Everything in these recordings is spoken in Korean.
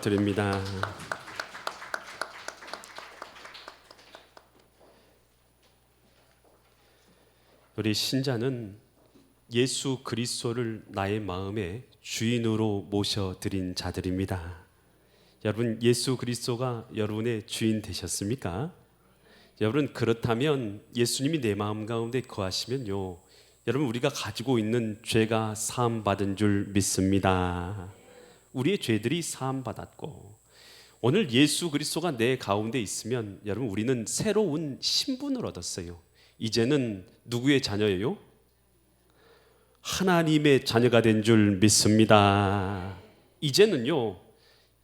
드립니다. 우리 신자는 예수 그리스도를 나의 마음의 주인으로 모셔드린 자들입니다. 여러분, 예수 그리스도가 여러분의 주인 되셨습니까? 여러분, 그렇다면 예수님이 내 마음 가운데 거하시면요, 여러분, 우리가 가지고 있는 죄가 사함받은 줄 믿습니다. 우리의 죄들이 사함받았고, 오늘 예수 그리스도가 내 가운데 있으면 여러분, 우리는 새로운 신분을 얻었어요. 이제는 누구의 자녀예요? 하나님의 자녀가 된 줄 믿습니다. 이제는요,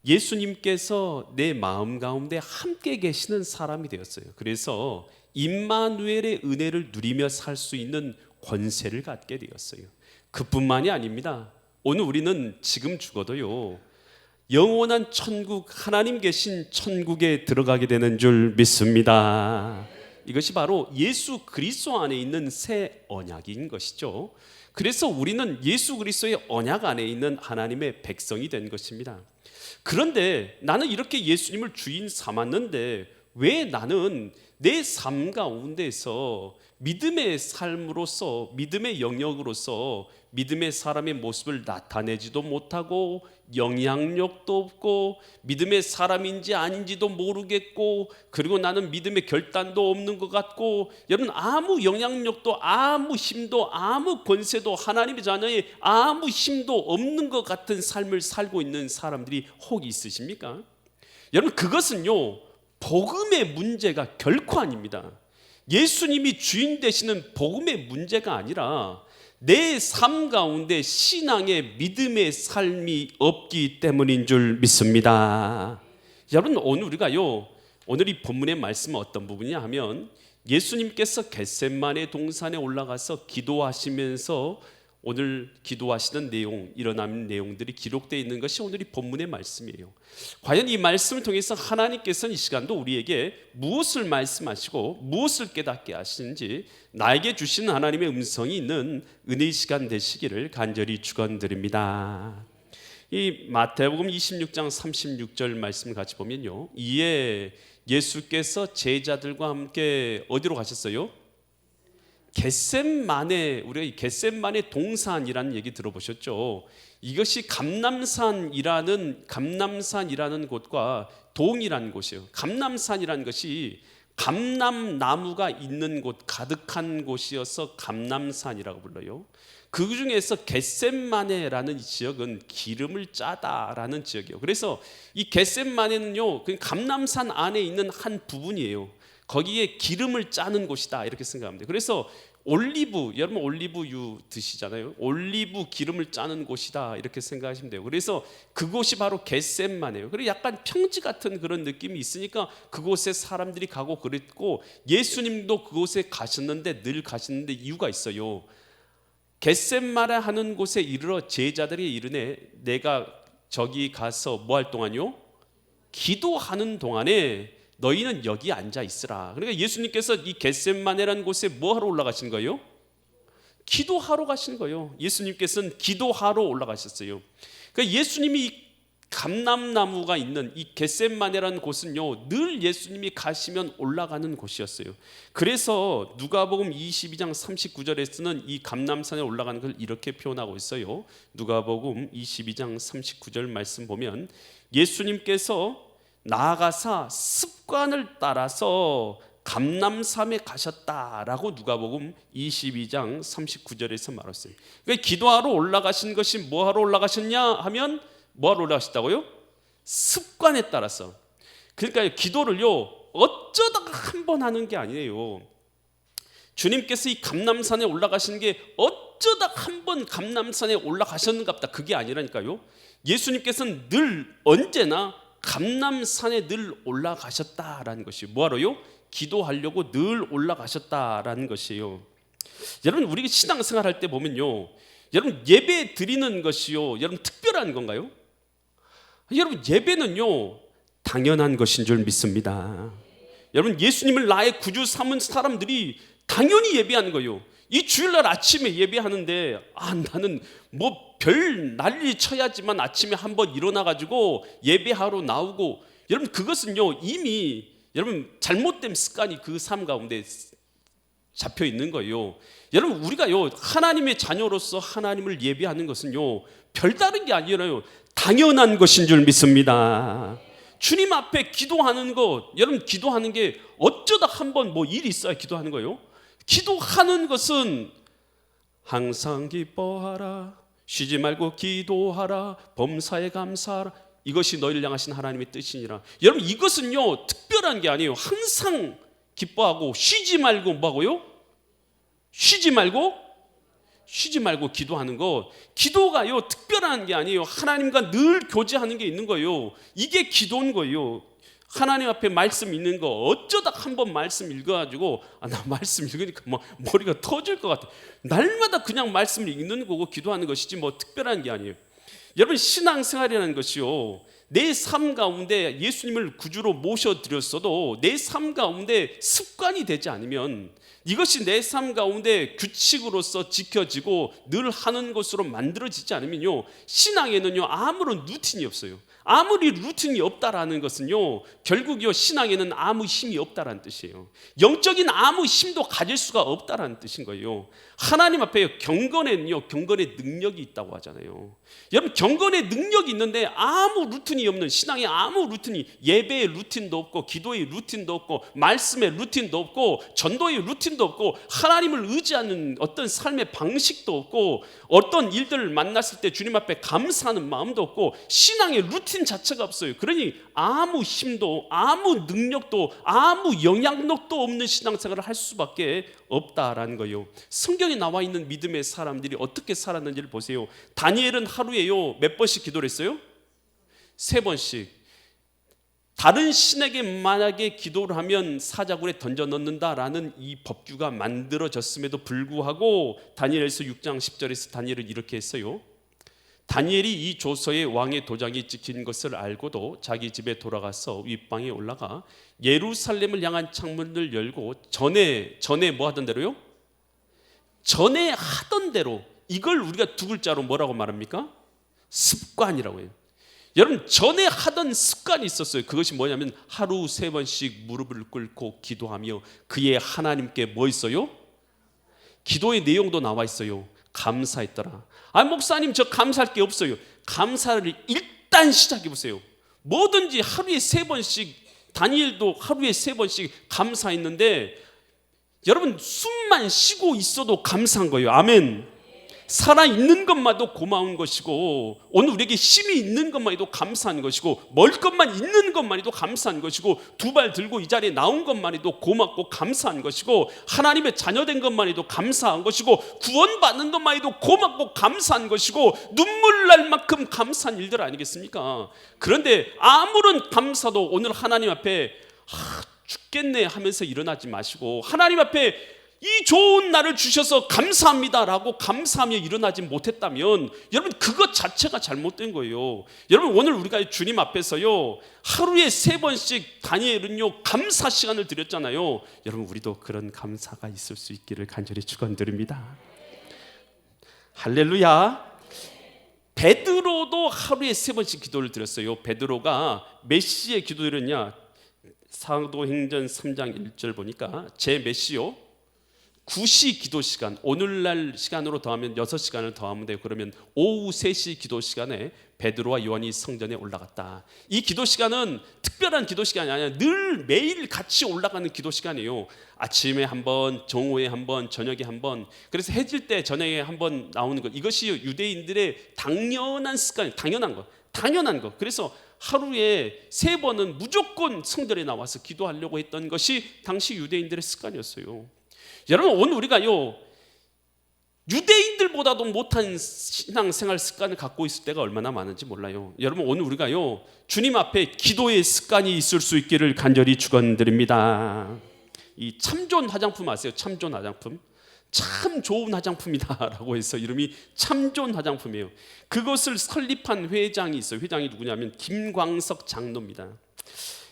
예수님께서 내 마음 가운데 함께 계시는 사람이 되었어요. 그래서 임마누엘의 은혜를 누리며 살 수 있는 권세를 갖게 되었어요. 그뿐만이 아닙니다. 오늘 우리는 지금 죽어도요, 영원한 천국, 하나님 계신 천국에 들어가게 되는 줄 믿습니다. 이것이 바로 예수 그리스도 안에 있는 새 언약인 것이죠. 그래서 우리는 예수 그리스도의 언약 안에 있는 하나님의 백성이 된 것입니다. 그런데 나는 이렇게 예수님을 주인 삼았는데 왜 나는 내 삶 가운데서 믿음의 삶으로서, 믿음의 영역으로서 믿음의 사람의 모습을 나타내지도 못하고 영향력도 없고 믿음의 사람인지 아닌지도 모르겠고, 그리고 나는 믿음의 결단도 없는 것 같고, 여러분, 아무 영향력도 아무 힘도 아무 권세도 하나님의 자녀의 아무 힘도 없는 것 같은 삶을 살고 있는 사람들이 혹 있으십니까? 여러분, 그것은요, 복음의 문제가 결코 아닙니다. 예수님이 주인 되시는 복음의 문제가 아니라 내 삶 가운데 신앙의 믿음의 삶이 없기 때문인 줄 믿습니다. 여러분, 오늘 우리가요, 오늘 이 본문의 말씀은 어떤 부분이냐 하면, 예수님께서 겟세마네 동산에 올라가서 기도하시면서 오늘 기도하시는 내용, 일어나는 내용들이 기록되어 있는 것이 오늘 이 본문의 말씀이에요. 과연 이 말씀을 통해서 하나님께서는 이 시간도 우리에게 무엇을 말씀하시고 무엇을 깨닫게 하시는지, 나에게 주시는 하나님의 음성이 있는 은혜의 시간 되시기를 간절히 축원드립니다. 이 마태복음 26장 36절 말씀을 같이 보면요, 이에 예수께서 제자들과 함께 어디로 가셨어요? 겟세마네, 우리가 이 겟세마네 동산이라는 얘기 들어보셨죠? 이것이 감람산이라는 곳과 동이라는 곳이에요. 감람산이라는 것이 감람나무가 있는 곳, 가득한 곳이어서 감람산이라고 불러요. 그 중에서 겟세마네라는 지역은 기름을 짜다라는 지역이에요. 그래서 이 겟세마네는요, 감람산 안에 있는 한 부분이에요. 거기에 기름을 짜는 곳이다, 이렇게 생각하면 돼요. 그래서 올리브, 여러분 올리브유 드시잖아요. 올리브 기름을 짜는 곳이다, 이렇게 생각하시면 돼요. 그래서 그곳이 바로 겟세마네예요. 그리고 약간 평지 같은 그런 느낌이 있으니까 그곳에 사람들이 가고 그랬고, 예수님도 그곳에 가셨는데, 늘 가셨는데 이유가 있어요. 겟세마네 하는 곳에 이르러 제자들이 이르네, 내가 저기 가서 뭐 할 동안요? 기도하는 동안에 너희는 여기 앉아 있으라. 그러니까 예수님께서 이 겟세마네라는 곳에 뭐 하러 올라가신 거예요? 기도하러 가신 거예요. 예수님께서는 기도하러 올라가셨어요. 그러니까 예수님이 이 감람나무가 있는 이 겟세마네라는 곳은요, 늘 예수님이 가시면 올라가는 곳이었어요. 그래서 누가복음 22장 39절에서는 이 감람산에 올라가는 걸 이렇게 표현하고 있어요. 누가복음 22장 39절 말씀 보면, 예수님께서 나아가사 습관을 따라서 감람산에 가셨다라고 누가복음 22장 39절에서 말했어요. 그러니까 기도하러 올라가신 것이 뭐하러 올라가셨냐 하면, 뭐하러 올라가셨다고요? 습관에 따라서. 그러니까 기도를요, 어쩌다가 한 번 하는 게 아니에요. 주님께서 이 감람산에 올라가신 게 어쩌다 한 번 감람산에 올라가셨는갑다, 그게 아니라니까요. 예수님께서는 늘 언제나 감람산에 늘 올라가셨다라는 것이 뭐하러요? 기도하려고 늘 올라가셨다라는 것이에요. 여러분, 우리가 신앙생활 할 때 보면요, 여러분, 예배 드리는 것이요, 여러분, 특별한 건가요? 여러분, 예배는요, 당연한 것인 줄 믿습니다. 여러분, 예수님을 나의 구주 삼은 사람들이 당연히 예배하는 거예요. 이 주일날 아침에 예배하는데, 나는 뭐 별 난리 쳐야지만 아침에 한번 일어나가지고 예배하러 나오고, 여러분 그것은요 이미 여러분 잘못된 습관이 그 삶 가운데 잡혀 있는 거예요. 여러분 우리가요 하나님의 자녀로서 하나님을 예배하는 것은요 별다른 게 아니라요 당연한 것인 줄 믿습니다. 주님 앞에 기도하는 것, 여러분 기도하는 게 어쩌다 한번 뭐 일이 있어야 기도하는 거예요. 기도하는 것은 항상 기뻐하라, 쉬지 말고 기도하라, 범사에 감사하라, 이것이 너희를 향하신 하나님의 뜻이니라. 여러분 이것은요 특별한 게 아니에요. 항상 기뻐하고 쉬지 말고 뭐하고요? 쉬지 말고 기도하는 것. 기도가요 특별한 게 아니에요. 하나님과 늘 교제하는 게 있는 거예요. 이게 기도인 거예요. 하나님 앞에 말씀 읽는 거, 어쩌다 한번 말씀 읽어가지고 나 말씀 읽으니까 뭐 머리가 터질 것 같아. 날마다 그냥 말씀을 읽는 거고 기도하는 것이지 뭐 특별한 게 아니에요. 여러분 신앙생활이라는 것이요 내 삶 가운데 예수님을 구주로 모셔드렸어도 내 삶 가운데 습관이 되지 않으면, 이것이 내 삶 가운데 규칙으로서 지켜지고 늘 하는 것으로 만들어지지 않으면요 신앙에는요 아무런 루틴이 없어요. 아무리 루틴이 없다라는 것은요 결국요 신앙에는 아무 힘이 없다라는 뜻이에요. 영적인 아무 힘도 가질 수가 없다라는 뜻인 거예요. 하나님 앞에 경건에는요 경건의 능력이 있다고 하잖아요. 여러분 경건의 능력이 있는데 아무 루틴이 없는, 신앙에 아무 루틴이, 예배의 루틴도 없고 기도의 루틴도 없고 말씀의 루틴도 없고 전도의 루틴도 없고 하나님을 의지하는 어떤 삶의 방식도 없고 어떤 일들을 만났을 때 주님 앞에 감사하는 마음도 없고 신앙의 루틴 자체가 없어요. 그러니 아무 힘도 아무 능력도 아무 영향력도 없는 신앙생활을 할 수밖에 없다라는 거예요. 성경에 나와 있는 믿음의 사람들이 어떻게 살았는지를 보세요. 다니엘은 하루에요 몇 번씩 기도를 했어요? 3번씩. 다른 신에게 만약에 기도를 하면 사자굴에 던져 넣는다라는 이 법규가 만들어졌음에도 불구하고 다니엘서 6장 10절에서 다니엘은 이렇게 했어요. 다니엘이 이 조서에 왕의 도장이 찍힌 것을 알고도 자기 집에 돌아가서 윗방에 올라가 예루살렘을 향한 창문을 열고 전에 뭐 하던 대로요? 전에 하던 대로. 이걸 우리가 두 글자로 뭐라고 말합니까? 습관이라고 해요. 여러분 전에 하던 습관이 있었어요. 그것이 뭐냐면 하루 3번씩 무릎을 꿇고 기도하며 그의 하나님께 뭐 있어요? 기도의 내용도 나와 있어요. 감사했더라. 목사님 저 감사할 게 없어요. 감사를 일단 시작해 보세요. 뭐든지 하루에 3번씩, 다니엘도 하루에 3번씩 감사했는데 여러분 숨만 쉬고 있어도 감사한 거예요. 아멘. 살아있는 것만도 고마운 것이고 오늘 우리에게 힘이 있는 것만해도 감사한 것이고 먹을 것만 있는 것만해도 감사한 것이고 2발 들고 이 자리에 나온 것만해도 고맙고 감사한 것이고 하나님의 자녀된 것만해도 감사한 것이고 구원받는 것만해도 고맙고 감사한 것이고 눈물 날 만큼 감사한 일들 아니겠습니까? 그런데 아무런 감사도 오늘 하나님 앞에 죽겠네 하면서 일어나지 마시고 하나님 앞에 이 좋은 날을 주셔서 감사합니다라고 감사하며 일어나지 못했다면 여러분 그것 자체가 잘못된 거예요. 여러분 오늘 우리가 주님 앞에서요 하루에 3번씩 다니엘은요 감사 시간을 드렸잖아요. 여러분 우리도 그런 감사가 있을 수 있기를 간절히 축원드립니다. 할렐루야. 베드로도 하루에 3번씩 기도를 드렸어요. 베드로가 몇 시에 기도드렸냐? 사도행전 3장 1절 보니까 제 몇 시요? 9시 기도 시간, 오늘날 시간으로 더하면 6시간을 더하면 돼요. 그러면 오후 3시 기도 시간에 베드로와 요한이 성전에 올라갔다. 이 기도 시간은 특별한 기도 시간이 아니라 늘 매일 같이 올라가는 기도 시간이에요. 아침에 한 번, 정오에 한 번, 저녁에 한 번. 그래서 해질 때 저녁에 한 번 나오는 것. 이것이 유대인들의 당연한 습관, 당연한 것. 그래서 하루에 3번은 무조건 성전에 나와서 기도하려고 했던 것이 당시 유대인들의 습관이었어요. 여러분 오늘 우리가요 유대인들보다도 못한 신앙생활 습관을 갖고 있을 때가 얼마나 많은지 몰라요. 여러분 오늘 우리가요 주님 앞에 기도의 습관이 있을 수 있기를 간절히 축원드립니다. 이 참좋은 화장품 아세요? 참좋은 화장품, 참 좋은 화장품이다라고 해서 이름이 참 좋은 화장품이에요. 그것을 설립한 회장이 있어요. 회장이 누구냐면 김광석 장로입니다.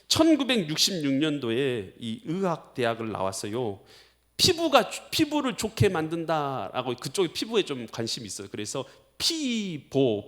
1966년도에 이 의학대학을 나왔어요. 피부를 좋게 만든다라고, 그쪽에 피부에 좀 관심이 있어요. 그래서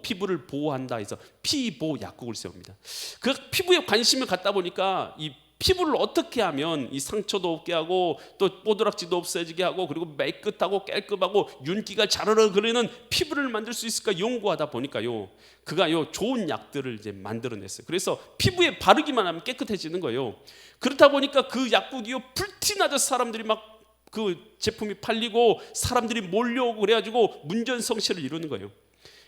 피부를 보호한다 해서 피보 약국을 세웁니다. 그 피부에 관심을 갖다 보니까 이 피부를 어떻게 하면 이 상처도 없게 하고 또 뽀드락지도 없어지게 하고 그리고 깨끗하고 깔끔하고 윤기가 자르르 흐르는 피부를 만들 수 있을까 연구하다 보니까요, 그가 좋은 약들을 이제 만들어냈어요. 그래서 피부에 바르기만 하면 깨끗해지는 거예요. 그렇다 보니까 그 약국이요 불티나서 사람들이 막 그 제품이 팔리고 사람들이 몰려오고 그래가지고 문전성시를 이루는 거예요.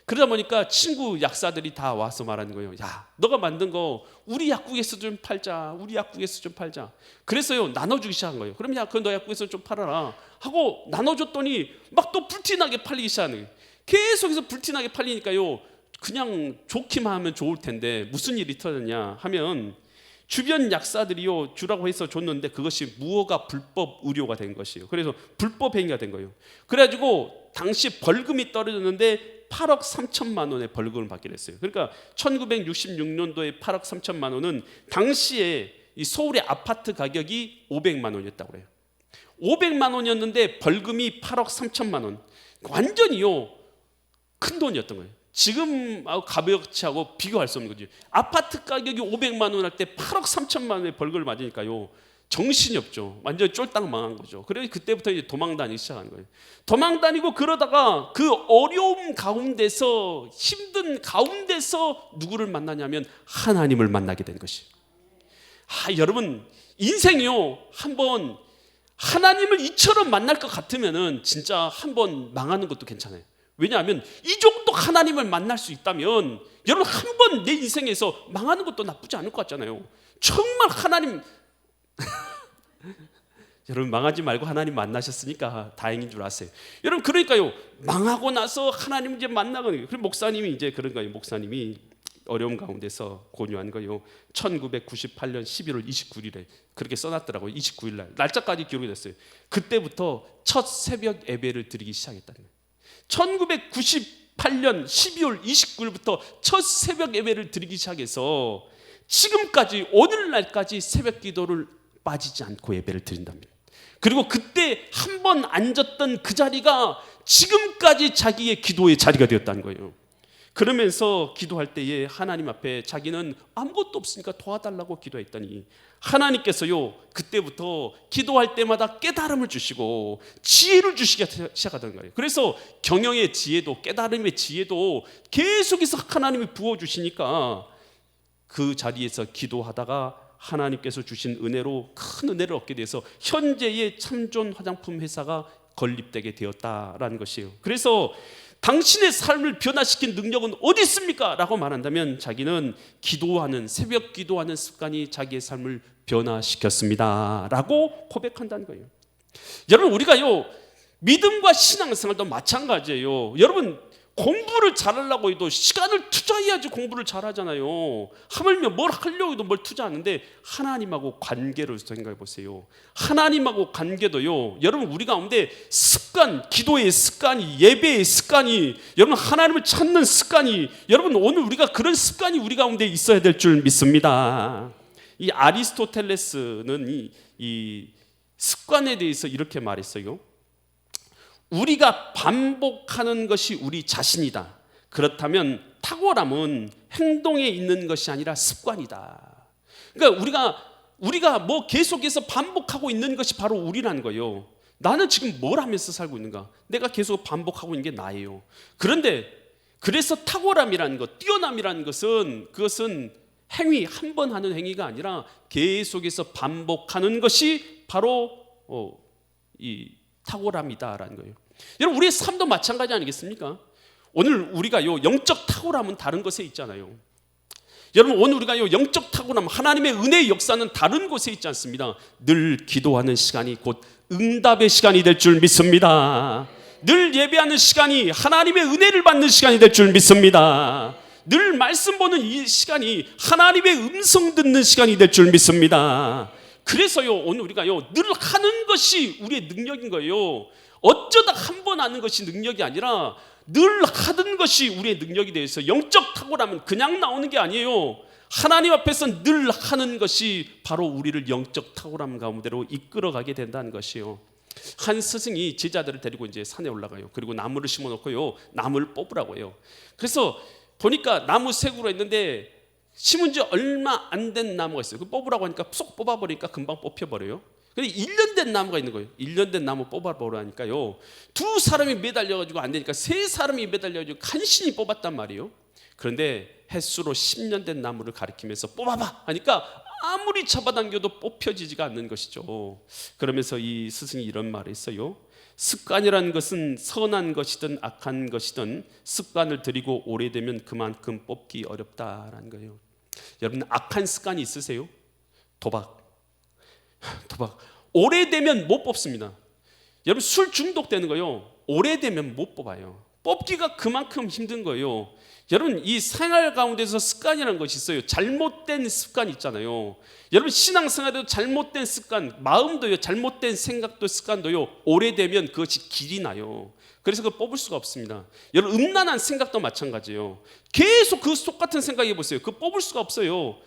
그러다 보니까 친구 약사들이 다 와서 말하는 거예요. 야, 너가 만든 거 우리 약국에서 좀 팔자. 우리 약국에서 좀 팔자. 그래서요 나눠주기 시작한 거예요. 그럼 야, 그건 너 약국에서 좀 팔아라 하고 나눠줬더니 막 또 불티나게 팔리기 시작하는 거예요. 계속해서 불티나게 팔리니까요, 그냥 좋기만 하면 좋을 텐데 무슨 일이 터졌냐 하면 주변 약사들이요 주라고 해서 줬는데 그것이 무허가 불법 의료가 된 것이에요. 그래서 불법 행위가 된 거예요. 그래가지고 당시 벌금이 떨어졌는데 8억 3천만 원의 벌금을 받게 됐어요. 그러니까 1966년도에 8억 3천만 원은 당시에 이 서울의 아파트 가격이 500만 원이었다고 그래요. 500만 원이었는데 벌금이 8억 3천만 원. 완전히요 큰 돈이었던 거예요. 지금 값어치하고 비교할 수 없는 거지. 아파트 가격이 500만 원 할 때 8억 3천만 원의 벌금을 맞으니까요 정신이 없죠. 완전 쫄딱 망한 거죠. 그래서 그때부터 이제 도망 다니기 시작한 거예요. 도망 다니고 그러다가 그 어려움 가운데서, 힘든 가운데서 누구를 만나냐면 하나님을 만나게 된 것이. 여러분 인생이요 한번 하나님을 이처럼 만날 것 같으면은 진짜 한번 망하는 것도 괜찮아요. 왜냐하면 이 정도 하나님을 만날 수 있다면 여러분 한 번 내 인생에서 망하는 것도 나쁘지 않을 것 같잖아요. 정말 하나님 여러분 망하지 말고 하나님 만나셨으니까 다행인 줄 아세요. 여러분 그러니까요 망하고 나서 하나님 이제 만나거든요. 그리고 목사님이 이제 그런 거예요. 목사님이 어려움 가운데서 권유한 거예요. 1998년 11월 29일에 그렇게 써놨더라고요. 29일 날 날짜까지 기록이 됐어요. 그때부터 첫 새벽 예배를 드리기 시작했다는 거예요. 1998년 12월 29일부터 첫 새벽 예배를 드리기 시작해서 지금까지 오늘날까지 새벽 기도를 빠지지 않고 예배를 드린답니다. 그리고 그때 한 번 앉았던 그 자리가 지금까지 자기의 기도의 자리가 되었다는 거예요. 그러면서 기도할 때에 하나님 앞에 자기는 아무것도 없으니까 도와달라고 기도했더니 하나님께서요 그때부터 기도할 때마다 깨달음을 주시고 지혜를 주시기 시작하던 거예요. 그래서 경영의 지혜도 깨달음의 지혜도 계속해서 하나님이 부어주시니까 그 자리에서 기도하다가 하나님께서 주신 은혜로 큰 은혜를 얻게 돼서 현재의 참존 화장품 회사가 건립되게 되었다라는 것이에요. 그래서 당신의 삶을 변화시킨 능력은 어디 있습니까? 라고 말한다면 자기는 기도하는, 새벽 기도하는 습관이 자기의 삶을 변화시켰습니다 라고 고백한다는 거예요. 여러분 우리가요 믿음과 신앙생활도 마찬가지예요. 여러분 공부를 잘하려고 해도 시간을 투자해야지 공부를 잘하잖아요. 하물며 뭘 하려고 해도 뭘 투자하는데 하나님하고 관계를 생각해 보세요. 하나님하고 관계도요 여러분 우리 가운데 습관, 기도의 습관이, 예배의 습관이, 여러분 하나님을 찾는 습관이, 여러분 오늘 우리가 그런 습관이 우리 가운데 있어야 될 줄 믿습니다. 이 아리스토텔레스는 이 습관에 대해서 이렇게 말했어요. 우리가 반복하는 것이 우리 자신이다. 그렇다면 탁월함은 행동에 있는 것이 아니라 습관이다. 그러니까 우리가 뭐 계속해서 반복하고 있는 것이 바로 우리라는 거예요. 나는 지금 뭘 하면서 살고 있는가? 내가 계속 반복하고 있는 게 나예요. 그런데 그래서 탁월함이라는 것, 뛰어남이라는 것은 그것은 행위, 한 번 하는 행위가 아니라 계속해서 반복하는 것이 바로 이 탁월함이다라는 거예요. 여러분 우리의 삶도 마찬가지 아니겠습니까? 오늘 우리가요 영적 탁월함은 다른 것에 있잖아요. 여러분 오늘 우리가요 영적 탁월함, 하나님의 은혜의 역사는 다른 곳에 있지 않습니다. 늘 기도하는 시간이 곧 응답의 시간이 될 줄 믿습니다. 늘 예배하는 시간이 하나님의 은혜를 받는 시간이 될 줄 믿습니다. 늘 말씀 보는 이 시간이 하나님의 음성 듣는 시간이 될 줄 믿습니다. 그래서요 오늘 우리가요 늘 하는 것이 우리의 능력인 거예요. 어쩌다 한 번 하는 것이 능력이 아니라 늘 하던 것이 우리의 능력이 되어서 영적 탁월함은 그냥 나오는 게 아니에요. 하나님 앞에서 늘 하는 것이 바로 우리를 영적 탁월함 가운데로 이끌어가게 된다는 것이에요. 한 스승이 제자들을 데리고 이제 산에 올라가요. 그리고 나무를 심어 놓고요, 나무를 뽑으라고 해요. 그래서 보니까 나무 색으로 했는데 심은 지 얼마 안 된 나무가 있어요. 그 뽑으라고 하니까 쏙 뽑아버리니까 금방 뽑혀버려요. 근데 1년 된 나무가 있는 거예요. 1년 된 나무 뽑아보라니까요, 두 사람이 매달려가지고 안 되니까 세 사람이 매달려가지고 간신히 뽑았단 말이에요. 그런데 햇수로 10년 된 나무를 가리키면서 뽑아봐 하니까 아무리 잡아당겨도 뽑혀지지가 않는 것이죠. 그러면서 이 스승이 이런 말을 했어요. 습관이라는 것은 선한 것이든 악한 것이든 습관을 들이고 오래되면 그만큼 뽑기 어렵다라는 거예요. 여러분, 악한 습관이 있으세요? 도박. 오래되면 못 뽑습니다. 여러분, 술 중독되는 거요, 오래되면 못 뽑아요. 뽑기가 그만큼 힘든 거예요. 여러분, 이 생활 가운데서 습관이라는 것이 있어요. 잘못된 습관 있잖아요. 여러분, 신앙생활에도 잘못된 습관, 마음도요, 잘못된 생각도 습관도요, 오래되면 그것이 길이 나요. 그래서 그걸 뽑을 수가 없습니다. 여러분, 음란한 생각도 마찬가지예요. 계속 그 똑같은 생각 해보세요. 그거 뽑을 수가 없어요.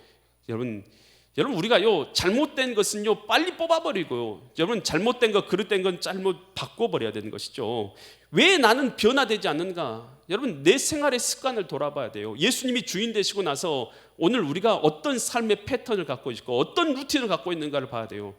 여러분 우리가요, 잘못된 것은요 빨리 뽑아버리고요, 여러분 잘못된 거, 그릇된 건 잘못 바꿔버려야 되는 것이죠. 왜 나는 변화되지 않는가? 여러분, 내 생활의 습관을 돌아봐야 돼요. 예수님이 주인 되시고 나서 오늘 우리가 어떤 삶의 패턴을 갖고 있고 어떤 루틴을 갖고 있는가를 봐야 돼요.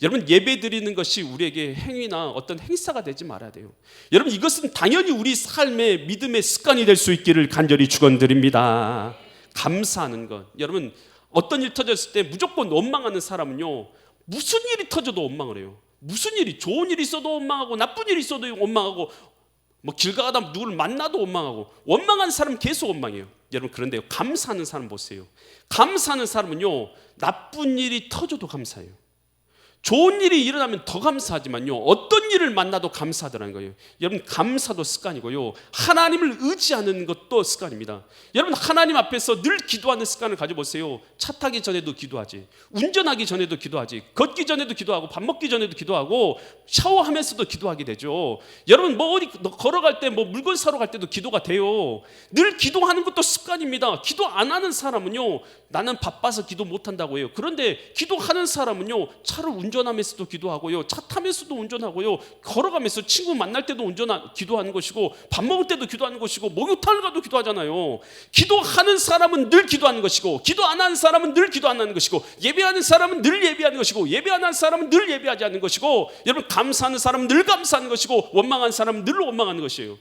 여러분, 예배 드리는 것이 우리에게 행위나 어떤 행사가 되지 말아야 돼요. 여러분, 이것은 당연히 우리 삶의 믿음의 습관이 될 수 있기를 간절히 축원드립니다. 감사하는 것. 여러분, 어떤 일 터졌을 때 무조건 원망하는 사람은요, 무슨 일이 터져도 원망을 해요. 무슨 일이, 좋은 일이 있어도 원망하고 나쁜 일이 있어도 원망하고, 뭐 길 가다 누구를 만나도 원망하고, 원망하는 사람은 계속 원망해요. 여러분, 그런데요, 감사하는 사람 보세요. 감사하는 사람은요, 나쁜 일이 터져도 감사해요. 좋은 일이 일어나면 더 감사하지만요, 어떤 일을 만나도 감사하더라는 거예요. 여러분, 감사도 습관이고요, 하나님을 의지하는 것도 습관입니다. 여러분, 하나님 앞에서 늘 기도하는 습관을 가져보세요. 차 타기 전에도 기도하지, 운전하기 전에도 기도하지, 걷기 전에도 기도하고, 밥 먹기 전에도 기도하고, 샤워하면서도 기도하게 되죠. 여러분, 뭐 어디 걸어갈 때, 뭐 물건 사러 갈 때도 기도가 돼요. 늘 기도하는 것도 습관입니다. 기도 안 하는 사람은요, 나는 바빠서 기도 못 한다고 해요. 그런데 기도하는 사람은요, 차를 운전하면서도 기도하고요, 차 타면서도 운전하고요, 걸어가면서 친구 만날 때도 기도하는 것이고, 밥 먹을 때도 기도하는 것이고, 목욕탕을 가도 기도하잖아요. 기도하는 사람은 늘 기도하는 것이고, 기도 안 하는 사람은 늘 기도 안 하는 것이고, 예배하는 사람은 늘 예배하는 것이고, 예배 안 하는 사람은 늘 예배하지 않는 것이고, 여러분, 감사하는 사람은 늘 감사하는 것이고, 원망하는 사람은 늘 원망하는 것이에요.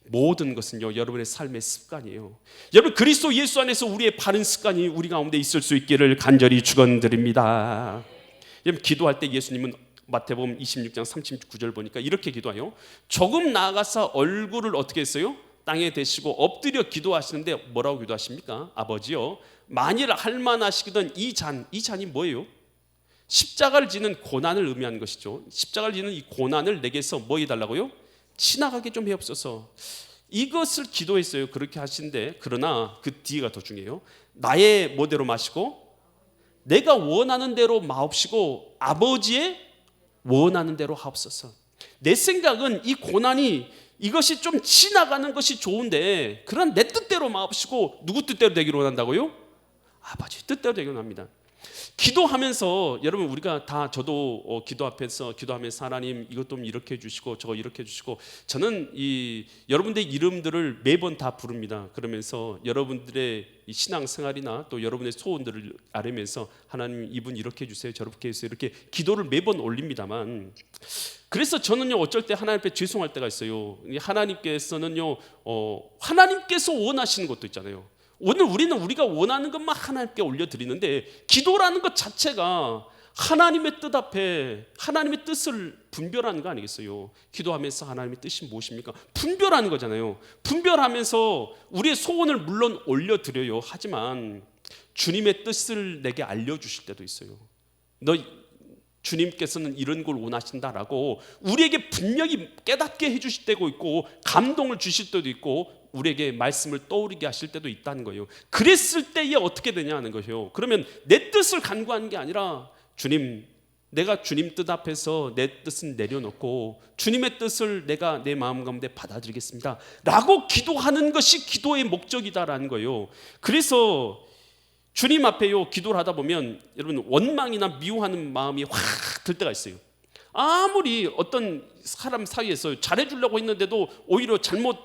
모든 것은요, 여러분의 삶의 습관이에요. 여러분, 그리스도 예수 안에서 우리의 바른 습관이 우리 가운데 있을 수 있기를 간절히 축원드립니다. 여러분, 기도할 때 예수님은 마태복음 26장 39절 보니까 이렇게 기도해요. 조금 나아가서 얼굴을 어떻게 했어요? 땅에 대시고 엎드려 기도하시는데 뭐라고 기도하십니까? 아버지요, 만일 할만하시거든 이 잔이 뭐예요? 십자가를 지는 고난을 의미하는 것이죠. 십자가를 지는 이 고난을 내게서 뭐 해달라고요? 지나가게 좀 해옵소서. 이것을 기도했어요. 그렇게 하신데, 그러나 그 뒤가 더 중요해요. 나의 뭐대로 마시고 내가 원하는 대로 마옵시고 아버지의 원하는 대로 하옵소서. 내 생각은 이 고난이, 이것이 좀 지나가는 것이 좋은데, 그런 내 뜻대로 마옵시고 누구 뜻대로 되기를 원한다고요? 아버지 뜻대로 되기를 원합니다. 기도하면서 여러분, 우리가 다, 저도 기도 앞에서 기도하면서 하나님 이것 좀 이렇게 해주시고 저거 이렇게 해주시고, 저는 이 여러분들의 이름들을 매번 다 부릅니다. 그러면서 여러분들의 이 신앙생활이나 또 여러분의 소원들을 아뢰면서 하나님 이분 이렇게 해주세요, 저렇게 해주세요, 이렇게 기도를 매번 올립니다만, 그래서 저는요, 어쩔 때 하나님 앞에 죄송할 때가 있어요. 하나님께서는요, 하나님께서 원하시는 것도 있잖아요. 오늘 우리는 우리가 원하는 것만 하나님께 올려드리는데, 기도라는 것 자체가 하나님의 뜻 앞에 하나님의 뜻을 분별하는 거 아니겠어요? 기도하면서 하나님의 뜻이 무엇입니까? 분별하는 거잖아요. 분별하면서 우리의 소원을 물론 올려드려요. 하지만 주님의 뜻을 내게 알려주실 때도 있어요. 주님께서는 이런 걸 원하신다라고 우리에게 분명히 깨닫게 해주실 때도 있고, 감동을 주실 때도 있고, 우리에게 말씀을 떠오르게 하실 때도 있다는 거예요. 그랬을 때에 어떻게 되냐는 거예요. 그러면 내 뜻을 간구하는 게 아니라, 주님, 내가 주님 뜻 앞에서 내 뜻은 내려놓고 주님의 뜻을 내가 내 마음 가운데 받아들이겠습니다 라고 기도하는 것이 기도의 목적이다라는 거예요. 그래서 주님 앞에요, 기도를 하다 보면 여러분, 원망이나 미워하는 마음이 확 들 때가 있어요. 아무리 어떤 사람 사이에서 잘해주려고 했는데도 오히려 잘못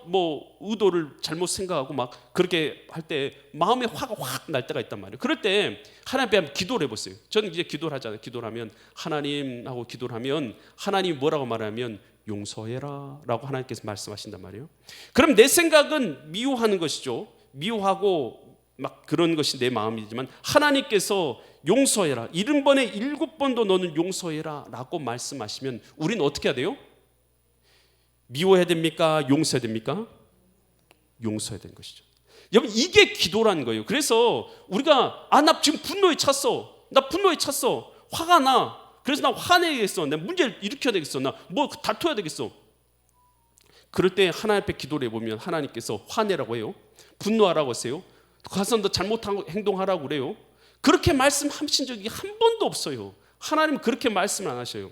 의도를 잘못 생각하고 막 그렇게 할 때 마음에 화가 확 날 때가 있단 말이에요. 그럴 때 하나님 앞에 기도를 해보세요. 저는 이제 기도를 하잖아요. 기도를 하면 하나님 하고 기도를 하면 하나님이 뭐라고 말하면 용서해라 라고 하나님께서 말씀하신단 말이에요. 그럼 내 생각은 미워하는 것이죠. 미워하고 막 그런 것이 내 마음이지만 하나님께서 용서해라, 70번에 7번도 너는 용서해라 라고 말씀하시면 우리는 어떻게 해야 돼요? 미워해야 됩니까? 용서해야 됩니까? 용서해야 되는 것이죠. 여러분, 이게 기도라는 거예요. 그래서 우리가 나 지금 분노에 찼어, 나 분노에 찼어, 화가 나, 그래서 나 화내야겠어, 내 문제를 일으켜야 되겠어, 나 뭐 다퉈야 되겠어. 그럴 때 하나님 앞에 기도를 해보면 하나님께서 화내라고 해요, 분노하라고 하세요, 가서 너 잘못한 행동하라고 그래요. 그렇게 말씀하신 적이 한 번도 없어요. 하나님은 그렇게 말씀을 안 하셔요.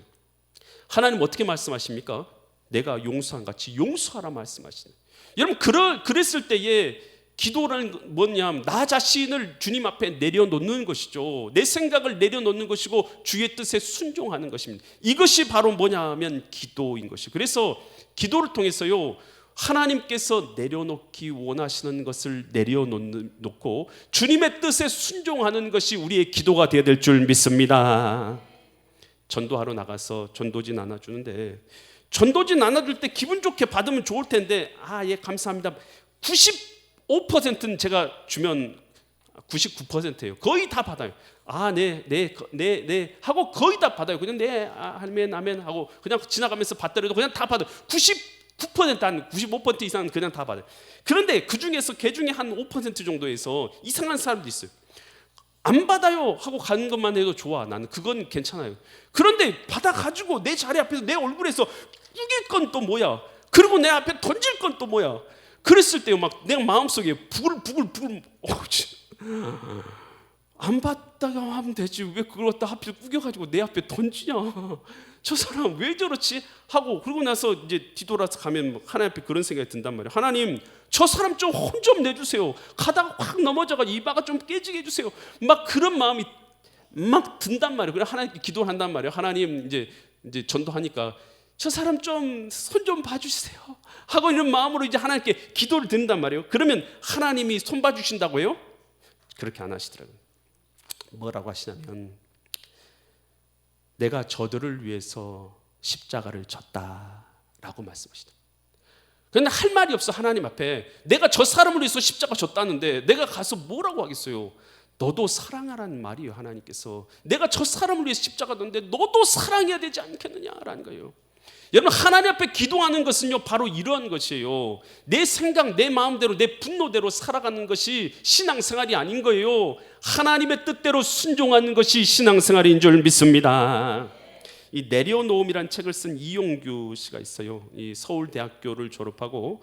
하나님 어떻게 말씀하십니까? 내가 용서한 같이 용서하라 말씀하시네. 여러분, 그랬을 때에 기도라는 뭐냐면 나 자신을 주님 앞에 내려놓는 것이죠. 내 생각을 내려놓는 것이고 주의 뜻에 순종하는 것입니다. 이것이 바로 뭐냐면 기도인 것이에요. 그래서 기도를 통해서요, 하나님께서 내려놓기 원하시는 것을 내려놓고 주님의 뜻에 순종하는 것이 우리의 기도가 되어야 될 줄 믿습니다. 전도하러 나가서 전도지 나눠주는데, 전도지 나눠줄 때 기분 좋게 받으면 좋을 텐데, 예 감사합니다, 95%는 제가 주면 99%예요. 거의 다 받아요. 네 하고 거의 다 받아요. 그냥 네, 아멘 하고 그냥 지나가면서 받더라도 그냥 다 받아요. 9% 한 95% 이상은 그냥 다 받아요. 그런데 그 중에서 개 중에 한 5% 정도에서 이상한 사람도 있어요. 안 받아요 하고 가는 것만 해도 좋아, 나는 그건 괜찮아요. 그런데 받아가지고 내 자리 앞에서 내 얼굴에서 꾸길 건 또 뭐야, 그리고 내 앞에 던질 건 또 뭐야. 그랬을 때 막 내 마음속에 부글부글 안 받다가 하면 되지, 왜 그걸 갖다 하필 꾸겨가지고 내 앞에 던지냐, 저 사람 왜 저렇지 하고, 그러고 나서 이제 뒤돌아서 가면 하나님 앞에 그런 생각이 든단 말이에요. 하나님, 저 사람 좀 혼 좀 내주세요. 가다가 확 넘어져가 이마가 좀 깨지게 해주세요. 막 그런 마음이 막 든단 말이에요. 그래서 하나님께 기도를 한단 말이에요. 하나님, 이제 전도하니까 저 사람 좀 손 좀 봐주세요 하고 이런 마음으로 이제 하나님께 기도를 드린단 말이에요. 그러면 하나님이 손 봐주신다고 해요? 그렇게 안 하시더라고요. 뭐라고 하시냐면, 내가 저들을 위해서 십자가를 졌다라고 말씀하시더라고요. 그런데 할 말이 없어. 하나님 앞에 내가 저 사람을 위해서 십자가 졌다는데 내가 가서 뭐라고 하겠어요? 너도 사랑하라는 말이에요. 하나님께서 내가 저 사람을 위해서 십자가 졌는데 너도 사랑해야 되지 않겠느냐라는 거예요. 여러분, 하나님 앞에 기도하는 것은요, 바로 이러한 것이에요. 내 생각, 내 마음대로, 내 분노대로 살아가는 것이 신앙생활이 아닌 거예요. 하나님의 뜻대로 순종하는 것이 신앙생활인 줄 믿습니다. 이 내려놓음이란 책을 쓴 이용규 씨가 있어요. 이 서울대학교를 졸업하고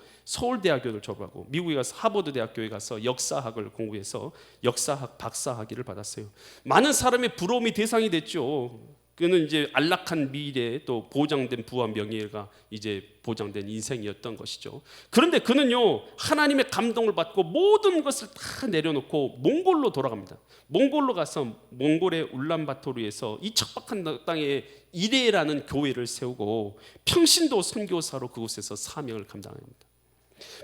미국에 가서 하버드 대학교에 가서 역사학을 공부해서 역사학 박사학위를 받았어요. 많은 사람의 부러움이 대상이 됐죠. 그는 이제 안락한 미래, 또 보장된 부와 명예가 이제 보장된 인생이었던 것이죠. 그런데 그는요, 하나님의 감동을 받고 모든 것을 다 내려놓고 몽골로 돌아갑니다. 몽골로 가서 몽골의 울란바토르에서 이 척박한 땅에 이레라는 교회를 세우고 평신도 선교사로 그곳에서 사명을 감당합니다.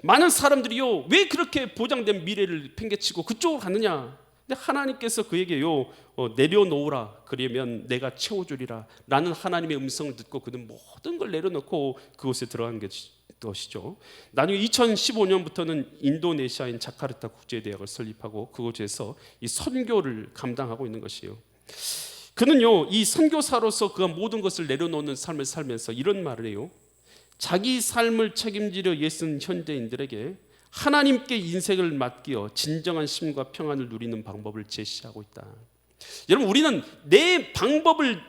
많은 사람들이요, 왜 그렇게 보장된 미래를 팽개치고 그쪽으로 가느냐? 근데 하나님께서 그에게요, 내려놓으라, 그러면 내가 채워주리라 라는 하나님의 음성을 듣고 그는 모든 걸 내려놓고 그곳에 들어간 것이죠. 나중에 2015년부터는 인도네시아인 자카르타 국제대학을 설립하고 그곳에서 이 선교를 감당하고 있는 것이에요. 그는요, 이 선교사로서 그가 모든 것을 내려놓는 삶을 살면서 이런 말을 해요. 자기 삶을 책임지려 애쓴 현대인들에게 하나님께 인생을 맡기어 진정한 쉼과 평안을 누리는 방법을 제시하고 있다. 여러분, 우리는 내 방법을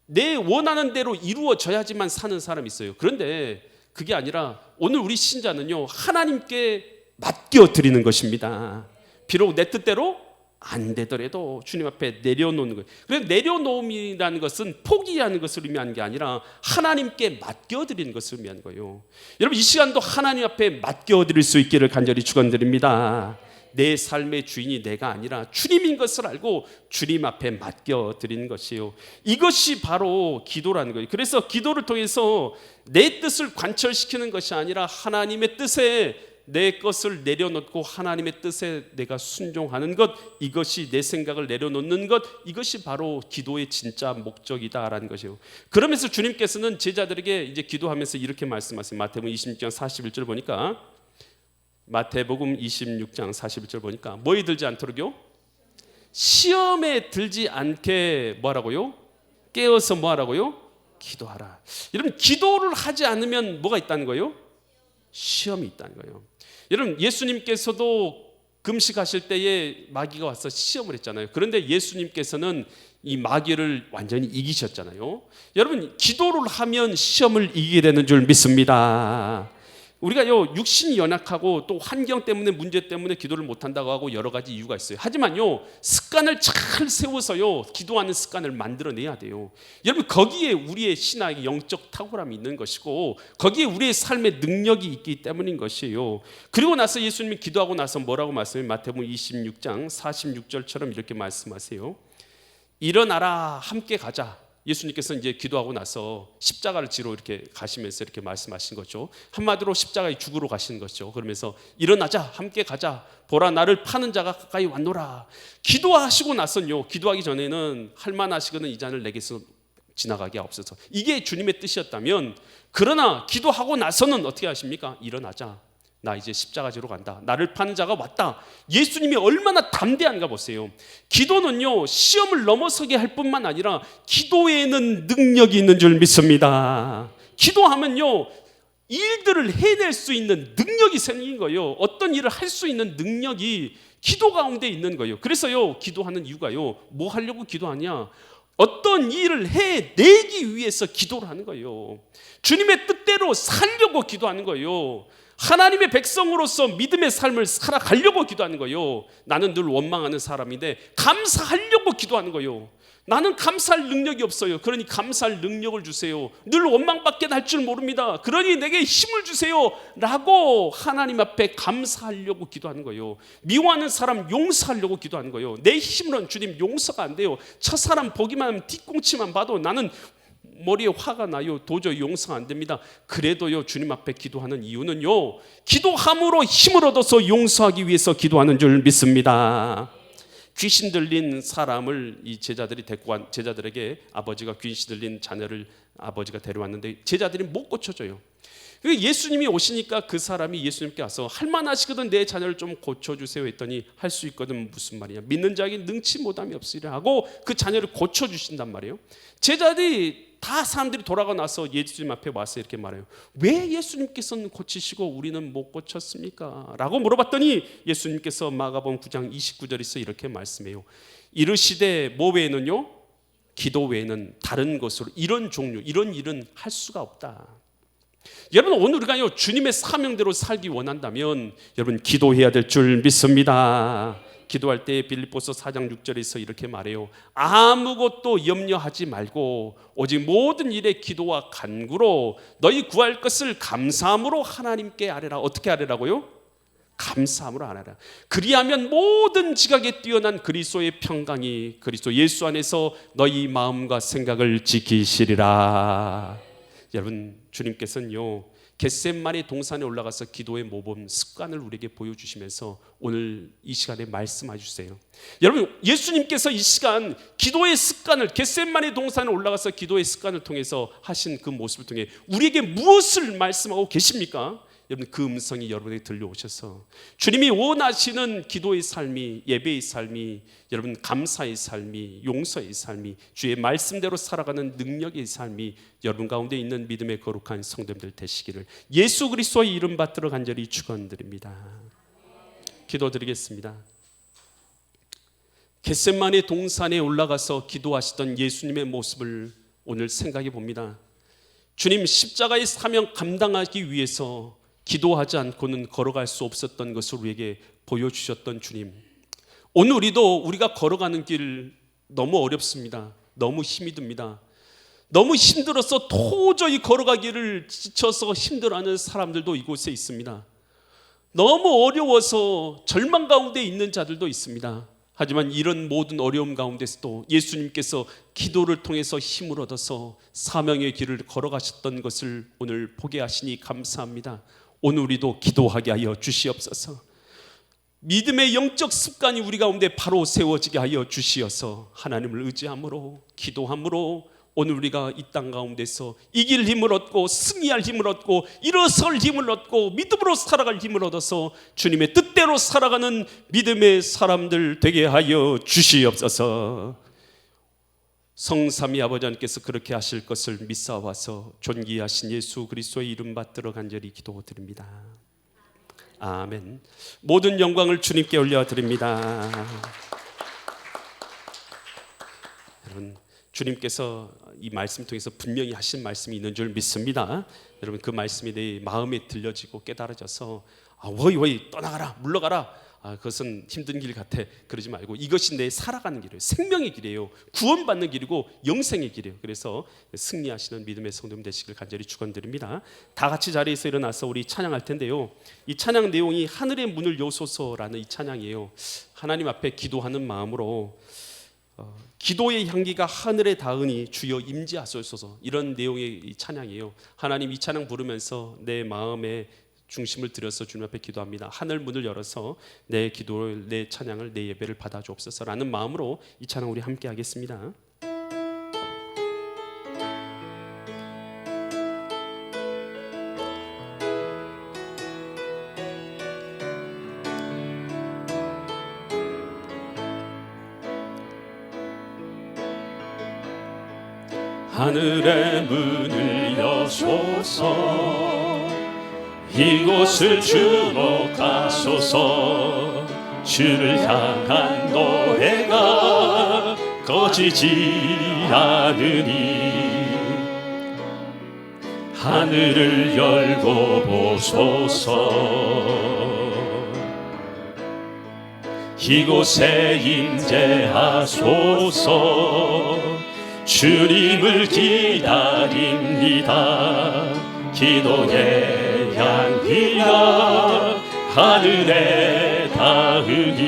내 원하는 대로 이루어져야지만 사는 사람이 있어요. 그런데 그게 아니라 오늘 우리 신자는요, 하나님께 맡겨 드리는 것입니다. 비록 내 뜻대로 안 되더라도 주님 앞에 내려놓는 거예요. 그래서 내려놓음이라는 것은 포기하는 것을 의미하는 게 아니라 하나님께 맡겨드리는 것을 의미하는 거예요. 여러분, 이 시간도 하나님 앞에 맡겨드릴 수 있기를 간절히 축원드립니다. 내 삶의 주인이 내가 아니라 주님인 것을 알고 주님 앞에 맡겨드리는 것이에요. 이것이 바로 기도라는 거예요. 그래서 기도를 통해서 내 뜻을 관철시키는 것이 아니라 하나님의 뜻에 내 것을 내려놓고 하나님의 뜻에 내가 순종하는 것, 이것이 내 생각을 내려놓는 것, 이것이 바로 기도의 진짜 목적이다라는 것이에요. 그러면서 주님께서는 제자들에게 이제 기도하면서 이렇게 말씀하세요. 마태복음 26장 41절 보니까, 마태복음 26장 41절 보니까 뭐에 들지 않도록요? 시험에 들지 않게 뭐하라고요? 깨어서 뭐하라고요? 기도하라. 여러분, 기도를 하지 않으면 뭐가 있다는 거예요? 시험이 있다는 거예요. 여러분, 예수님께서도 금식하실 때에 마귀가 와서 시험을 했잖아요. 그런데 예수님께서는 이 마귀를 완전히 이기셨잖아요. 여러분, 기도를 하면 시험을 이기게 되는 줄 믿습니다. 우리가요, 육신이 연약하고 또 환경 때문에, 문제 때문에 기도를 못한다고 하고 여러 가지 이유가 있어요. 하지만요, 습관을 잘 세워서요, 기도하는 습관을 만들어내야 돼요. 여러분, 거기에 우리의 신앙의 영적 탁월함이 있는 것이고, 거기에 우리의 삶의 능력이 있기 때문인 것이에요. 그리고 나서 예수님이 기도하고 나서 뭐라고 말씀해요? 마태복음 26장 46절처럼 이렇게 말씀하세요. 일어나라, 함께 가자. 예수님께서 이제 기도하고 나서 십자가를 지러 이렇게 가시면서 이렇게 말씀하신 거죠. 한마디로 십자가에 죽으러 가시는 거죠. 그러면서 일어나자, 함께 가자. 보라, 나를 파는 자가 가까이 왔노라. 기도하시고 나서는요, 기도하기 전에는 할만하시거든 이 잔을 내게서 지나가게 하옵소서. 이게 주님의 뜻이었다면, 그러나 기도하고 나서는 어떻게 하십니까? 일어나자. 나 이제 십자가 지러 간다. 나를 파는 자가 왔다. 예수님이 얼마나 담대한가 보세요. 기도는요, 시험을 넘어서게 할 뿐만 아니라 기도에는 능력이 있는 줄 믿습니다. 기도하면요, 일들을 해낼 수 있는 능력이 생긴 거예요. 어떤 일을 할 수 있는 능력이 기도 가운데 있는 거예요. 그래서요, 기도하는 이유가요, 뭐 하려고 기도하냐? 어떤 일을 해내기 위해서 기도를 하는 거예요. 주님의 뜻대로 살려고 기도하는 거예요. 하나님의 백성으로서 믿음의 삶을 살아가려고 기도하는 거예요. 나는 늘 원망하는 사람인데 감사하려고 기도하는 거예요. 나는 감사할 능력이 없어요. 그러니 감사할 능력을 주세요. 늘 원망밖에 할 줄 모릅니다. 그러니 내게 힘을 주세요 라고 하나님 앞에 감사하려고 기도하는 거예요. 미워하는 사람 용서하려고 기도하는 거예요. 내 힘으로는 주님 용서가 안 돼요. 첫사람 보기만 하면 뒤꿈치만 봐도 나는 머리에 화가 나요. 도저히 용서가 안 됩니다. 그래도요, 주님 앞에 기도하는 이유는요, 기도함으로 힘을 얻어서 용서하기 위해서 기도하는 줄 믿습니다. 귀신 들린 사람을 이 제자들이 데리고 간, 제자들에게 아버지가 귀신 들린 자녀를 아버지가 데려왔는데 제자들이 못 고쳐줘요. 예수님이 오시니까 그 사람이 예수님께 와서 할만하시거든 내 자녀를 좀 고쳐주세요 했더니 할 수 있거든 무슨 말이냐, 믿는 자에게 능치 못함이 없으리라 하고 그 자녀를 고쳐주신단 말이에요. 제자들이 다 사람들이 돌아가 나서 예수님 앞에 와서 이렇게 말해요. 왜 예수님께서는 고치시고 우리는 못 고쳤습니까? 라고 물어봤더니 예수님께서 마가복음 9장 29절에서 이렇게 말씀해요. 이르시되 뭐 외에는요, 기도 외에는 다른 것으로 이런 종류, 이런 일은 할 수가 없다. 여러분, 오늘 우리가요, 주님의 사명대로 살기 원한다면 여러분 기도해야 될 줄 믿습니다. 기도할 때 빌립보서 4장 6절에서 이렇게 말해요. 아무것도 염려하지 말고 오직 모든 일에 기도와 간구로 너희 구할 것을 감사함으로 하나님께 아뢰라. 어떻게 아뢰라고요? 감사함으로 아뢰라. 그리하면 모든 지각에 뛰어난 그리스도의 평강이 그리스도 예수 안에서 너희 마음과 생각을 지키시리라. 여러분, 주님께서는요, 겟세마네 동산에 올라가서 기도의 모범 습관을 우리에게 보여주시면서 오늘 이 시간에 말씀해 주세요. 여러분, 예수님께서 이 시간 기도의 습관을, 겟세마네 동산에 올라가서 기도의 습관을 통해서 하신 그 모습을 통해 우리에게 무엇을 말씀하고 계십니까? 여러분, 그 음성이 여러분에게 들려오셔서 주님이 원하시는 기도의 삶이, 예배의 삶이, 여러분 감사의 삶이, 용서의 삶이, 주의 말씀대로 살아가는 능력의 삶이 여러분 가운데 있는 믿음의 거룩한 성도들 되시기를 예수 그리스도의 이름 받들어 간절히 축원드립니다. 기도드리겠습니다. 겟세마네 동산에 올라가서 기도하시던 예수님의 모습을 오늘 생각해 봅니다. 주님, 십자가의 사명 감당하기 위해서 기도하지 않고는 걸어갈 수 없었던 것을 우리에게 보여주셨던 주님, 오늘 우리가 걸어가는 길 너무 어렵습니다. 너무 힘이 듭니다. 너무 힘들어서 도저히 걸어가기를 지쳐서 힘들어하는 사람들도 이곳에 있습니다. 너무 어려워서 절망 가운데 있는 자들도 있습니다. 하지만 이런 모든 어려움 가운데서도 예수님께서 기도를 통해서 힘을 얻어서 사명의 길을 걸어가셨던 것을 오늘 보게 하시니 감사합니다. 오늘 우리도 기도하게 하여 주시옵소서. 믿음의 영적 습관이 우리 가운데 바로 세워지게 하여 주시어서 하나님을 의지함으로 기도함으로 오늘 우리가 이 땅 가운데서 이길 힘을 얻고 승리할 힘을 얻고 일어설 힘을 얻고 믿음으로 살아갈 힘을 얻어서 주님의 뜻대로 살아가는 믿음의 사람들 되게 하여 주시옵소서. 성삼위 아버지 하나님께서 그렇게 하실 것을 믿사와서 존귀하신 예수 그리스도의 이름 받들어 간절히 기도드립니다. 아멘. 모든 영광을 주님께 올려드립니다. 여러분, 주님께서 이 말씀 통해서 분명히 하신 말씀이 있는 줄 믿습니다. 여러분, 그 말씀이 내 마음에 들려지고 깨달아져서 워이 떠나가라 물러가라, 그것은 힘든 길 같아, 그러지 말고 이것이 내 살아가는 길이에요. 생명의 길이에요. 구원받는 길이고 영생의 길이에요. 그래서 승리하시는 믿음의 성도님 되시길 간절히 축원드립니다. 다 같이 자리에서 일어나서 우리 찬양할 텐데요, 이 찬양 내용이 하늘의 문을 여소서라는 이 찬양이에요. 하나님 앞에 기도하는 마음으로 기도의 향기가 하늘에 닿으니 주여 임재하소서, 이런 내용의 이 찬양이에요. 하나님, 이 찬양 부르면서 내 마음에 중심을 들여서 주님 앞에 기도합니다. 하늘 문을 열어서 내 기도를, 내 찬양을, 내 예배를 받아 주옵소서라는 마음으로 이 찬양 우리 함께 하겠습니다. 하늘의 문을 여소서, 이곳을 주목하소서. 주를 향한 노래가 꺼지지 않으니 하늘을 열고 보소서. 이곳에 임재하소서. 주님을 기다립니다. 기도의 향기가 하늘에 닿으니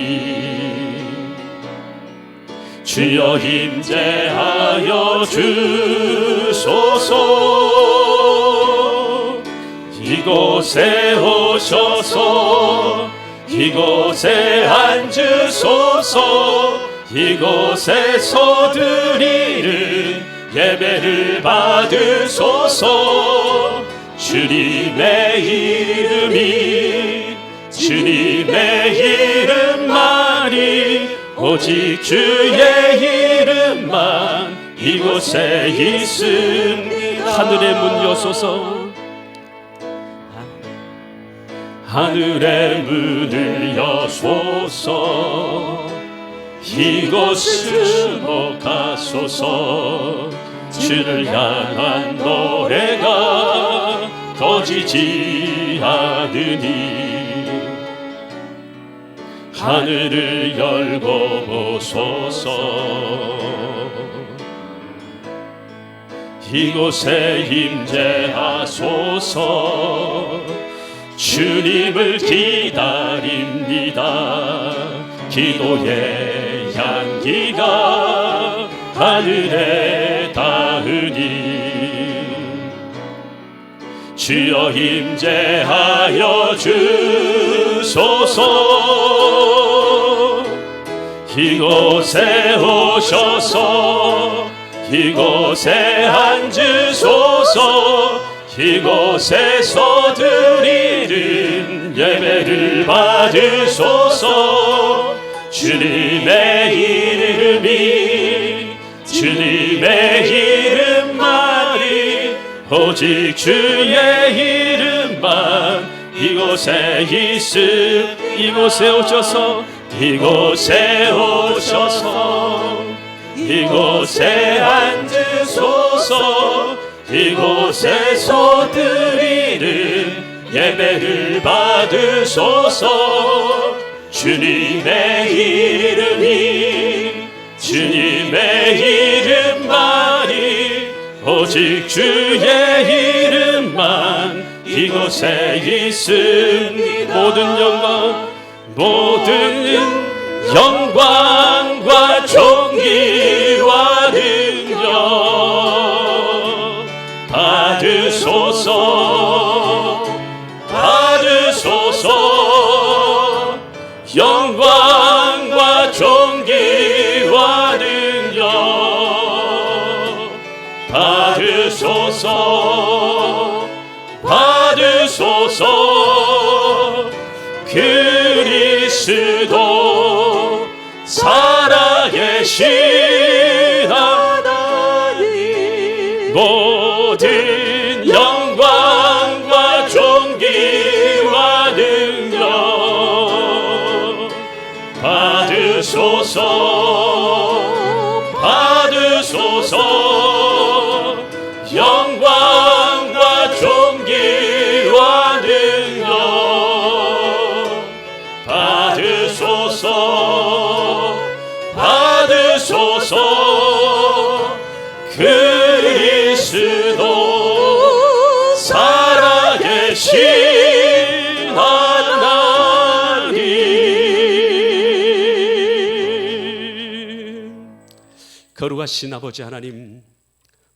주여 임재하여 주소서. 이곳에 오셔서 이곳에 앉으소서. 이곳에서 드리는 예배를 받으소서. 주님의 이름만이 오직 주의 이름만 이곳에 있습니다. 하늘의 문 여소서. 하늘의 문을 여소서. 이곳을 주목하소서. 주를 향한 노래가 꺼지지 않으니 하늘을 열고 보소서. 이곳에 임재하소서. 주님을 기다립니다. 기도의 향기가 하늘에 닿으니 주여 임재하여 주소서. 이곳에 오셔서 이곳에 앉으소서. 이곳에서 드리는 예배를 받으소서. 주님의 이름만이 오직 주의 이름만 이곳에 있음. 이곳에 오셔서 이곳에 앉으소서. 이곳에서 드리는 예배를 받으소서. 주님의 이름만이 오직 주의 이름만 이곳에 있으니 모든 영광과 존귀와 능력 받으소서 영광과 존귀와 능력 받으소서 그리스도 살아계신 하나님 모든 영광과 존귀와 능력 받으소서 영광과 존귀와 능력 받으소서 그리스도 살아계신 하나님. 거룩하신 아버지 하나님,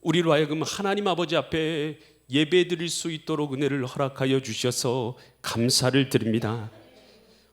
우리로 하여금 하나님 아버지 앞에 예배드릴 수 있도록 은혜를 허락하여 주셔서 감사를 드립니다.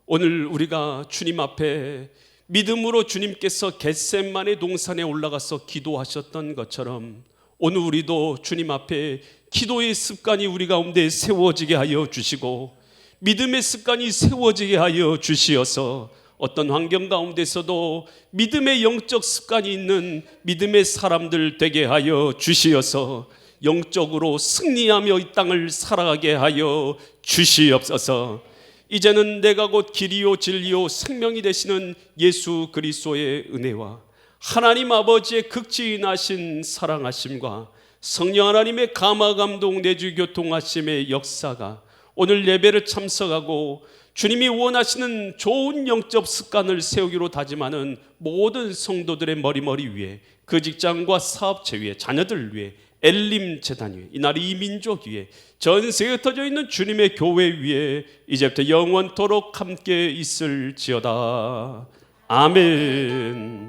오늘 우리가 주님 앞에 믿음으로 주님께서 겟셋마네 동산에 올라가서 기도하셨던 것처럼 오늘 우리도 주님 앞에 기도의 습관이 우리 가운데 세워지게 하여 주시고 믿음의 습관이 세워지게 하여 주시어서 어떤 환경 가운데서도 믿음의 영적 습관이 있는 믿음의 사람들 되게 하여 주시어서 영적으로 승리하며 이 땅을 살아가게 하여 주시옵소서. 이제는 내가 곧 길이요 진리요 생명이 되시는 예수 그리스도의 은혜와 하나님 아버지의 극진하신 사랑하심과 성령 하나님의 감화 감동 내주 교통하심의 역사가 오늘 예배를 참석하고 주님이 원하시는 좋은 영적 습관을 세우기로 다짐하는 모든 성도들의 머리 위에, 그 직장과 사업체 위에, 자녀들 위에, 엘림 재단 위에, 이날 이 민족 위에, 전 세계에 흩어져 있는 주님의 교회 위에 이제부터 영원토록 함께 있을지어다. 아멘.